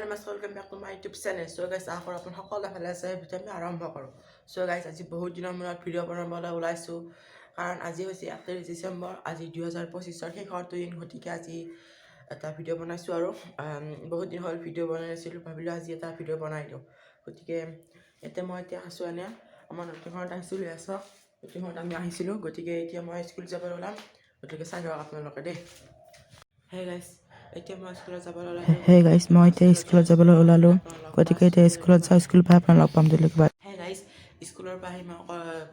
welcome back to my YouTube channel. So guys, আশা কৰোঁ আপুনি সকলোৱে ভালে আছে। ভিডিঅ' আমি আৰম্ভ কৰোঁ। So guys, আজি বহুত দিনৰ মূৰত ভিডিঅ' বনাবলৈ ওলাইছোঁ কাৰণ আজি হৈছে 31 ডিচেম্বৰ। আজি 2025 শেষৰ দিন, গতিকে আজি এটা ভিডিঅ' বনাইছোঁ আৰু বহুত দিন হ'ল ভিডিঅ' বনাই আছিলোঁ, ভাবিলোঁ আজি এটা ভিডিঅ' বনাই দিওঁ। গতিকে মই এতিয়া আছোঁ এনে আমাৰ নতুন ঘৰত আহিছিলোঁ, নতুন ঘৰত আমি আহিছিলোঁ। গতিকে এতিয়া মই স্কুল যাবলৈ ওলাম, গতিকে চাই লওক আপোনালোকে দেই। Hey guys, এতিয়া মই স্কুলত যাবলৈ ওলালোঁ। Hey guys, মই এতিয়া স্কুলত যাবলৈ ওলালোঁ, গতিকে এতিয়া স্কুলত যাওঁ, স্কুল পাই আপোনাক লগ পাম দেই। Hey guys, স্কুলৰ পৰা আহি মই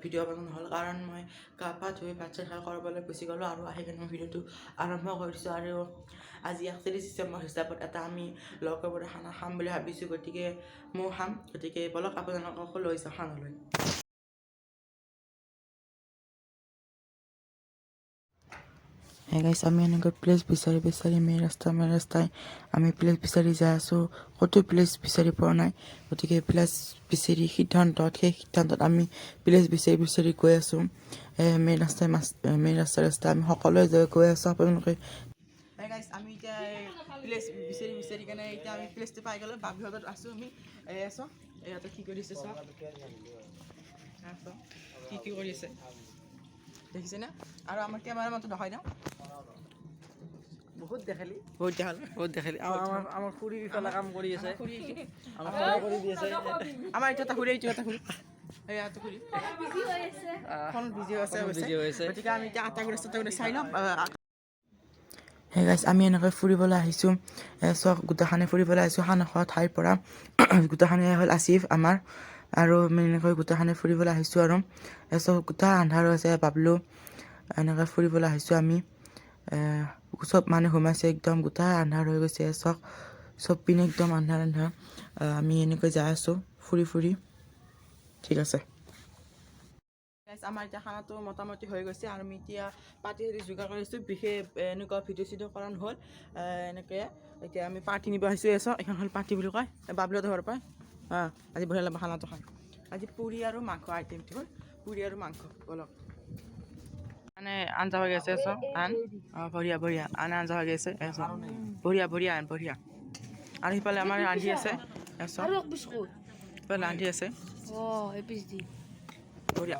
ভিডিঅ' বনোৱা নহ'ল কাৰণ মই গা পা ধুই ভাত চাত খাই কৰিবলৈ গুচি গ'লোঁ আৰু আহি কিনে মই ভিডিঅ'টো আৰম্ভ কৰিছোঁ। আৰু আজি 31 ডিচেম্বৰ হিচাপত এটা আমি লগৰবোৰে খানা খাম বুলি ভাবিছোঁ, গতিকে ময়ো খাম। গতিকে বলক আপোনালোককো লৈ যাওঁ খানালৈ। Hey guys, আমি এনেকৈ প্লেচ বিচাৰি মেইন ৰাস্তাই আমি প্লেচ বিচাৰি যাই আছোঁ, ক'তো প্লেচ বিচাৰি পোৱা নাই। গতিকে প্লেচ বিচাৰি সেই সিদ্ধান্তত আমি প্লেচ বিচাৰি গৈ আছোঁ। মেইন ৰাস্তাই আমি সকলোৱে গৈ আছোঁ। আপোনালোকে Hey guys, আমি এতিয়া প্লেচ বিচাৰি কেনে এতিয়া আমি প্লেচটো পাই গ'লোঁ। বাবিহঁতত আছোঁ আমি। আছোঁ ইয়াতে কি কৰিছে চাওক, কি কৰি আছে দেখিছেনে? আৰু আমাৰ কেমেৰামেনটো নহয় ন, বহুত দেখালি আমাৰ খুৰী ইফালে কাম কৰি আছে, আমাৰ এটা খুৰী এইটো খুৰী ফোন বিজি হৈ আছে। গতিকে আমি এতিয়া আটাগুৰি চাই ল'ম। Hey guys, আমি এনেকৈ ফুৰিবলৈ আহিছোঁ। চক গোটেইখানে ফুৰিবলৈ আহিছোঁ খানাখোৱা ঠাইৰ পৰা। গোটেইখানে হ'ল আছিফ আমাৰ, আৰু আমি এনেকৈ গোটেইখানে ফুৰিবলৈ আহিছোঁ। আৰু চব গোটেই আন্ধাৰ হৈছে, বাবলু এনেকৈ ফুৰিবলৈ আহিছোঁ আমি। চব মানুহ সোমাইছে, একদম গোটেই আন্ধাৰ হৈ গৈছে। চব পিনে একদম আন্ধাৰ। আমি এনেকৈ যাই আছোঁ ফুৰি। ঠিক আছে। আমাৰ এতিয়া খানাটো মোটামুটি হৈ গৈছে আৰু আমি এতিয়া পাৰ্টি যোগাৰ কৰিছোঁ। বিশেষ এনেকুৱা ভিডিঅ' কৰা নহ'ল। এনেকৈ এতিয়া আমি পাৰ্টি নিব আহিছোঁ। এখন হ'ল পাৰ্টি বুলি কয়, বাবলুহঁতৰ ঘৰৰ পৰা। আজি বঢ়িয়া লাগিব খানাটো খাই। আজি পুৰি আৰু মাংস আইটেমটো হ'ল পুৰি আৰু মাংস। বলক মানে আঞ্জা হৈ গৈছে চব বঢ়িয়া আঞ্জা হৈ গৈছে বঢ়িয়া। আৰু সিফালে আমাৰ ৰান্ধি আছে বঢ়িয়া।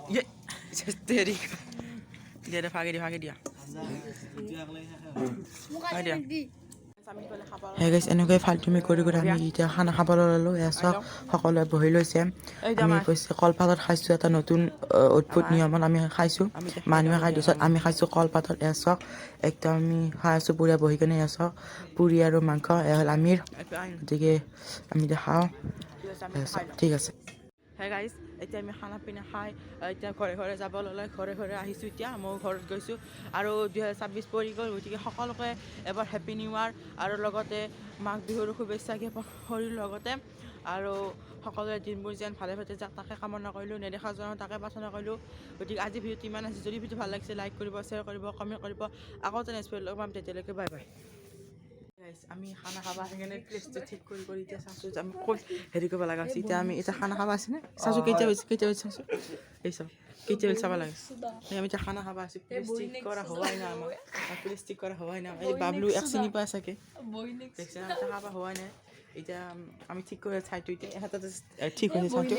দিয়া ভাগে দিয়া। Hey guys, এনেকৈ ফাল্টুমি কৰি আমি এতিয়া খানা খাবলৈ ল'লোঁ। চক সকলোৱে বহি লৈছে। আমি কৈছে কলপাতত খাইছোঁ, এটা নতুন অদ্ভুত নিয়মত আমি খাইছোঁ। মানুহে খাই দিছত আমি খাইছোঁ কলপাতত। চক একদম আমি খাই আছোঁ পুৰা বহি কেনে। চক পুৰি আৰু মাংস হ'ল আমিৰ। গতিকে আমি এতিয়া খাওঁ। ঠিক আছে। Hey guys, এতিয়া আমি খানা পিনা খাই এতিয়া ঘৰে যাব ল'লে। ঘৰে আহিছোঁ। এতিয়া মই ঘৰত গৈছোঁ আৰু 2026 পৰি গ'ল। গতিকে সকলোকে এবাৰ হেপী নিউ ইয়াৰ আৰু লগতে মাঘ বিহুৰ শুভেচ্ছা শৰীৰ লগতে আৰু সকলোৰে দিনবোৰ যেন ভালে যাক তাকে কামনা কৰিলোঁ, নেদেখাজনক তাকে প্ৰাৰ্থনা কৰিলোঁ। গতিকে আজি ভিডিঅ'টো ইমান আছে। যদি ভিডিঅ'টো ভাল লাগিছে লাইক কৰিব, শ্বেয়াৰ কৰিব, কমেণ্ট কৰিব। আকৌ নেক্সট ভিডিঅ'ত লগ পাম, তেতিয়ালৈকে বাই। আমি খানা খাবা সেইকাৰণে প্লেচটো ঠিক কৰি এতিয়া চাইছোঁ যে আমি ক'ত হেৰি কৰিব লগা হৈছে। এতিয়া আমি এতিয়া খানা খাবা আছেনে চাইছোঁ কেতিয়া হৈছে চাইছোঁ এই চাওক কেতিয়া চাব লাগে। আমি এতিয়া খানা খাবা আছোঁ। প্লেষ্টিক কৰা হোৱাই নাই আমাৰ এই বাবলু চিনি পাই চাগে খাবা হোৱাই নাই। এতিয়া আমি ঠিক কৰি ঠাইটো এতিয়া ঠিক হৈছে চাইটো।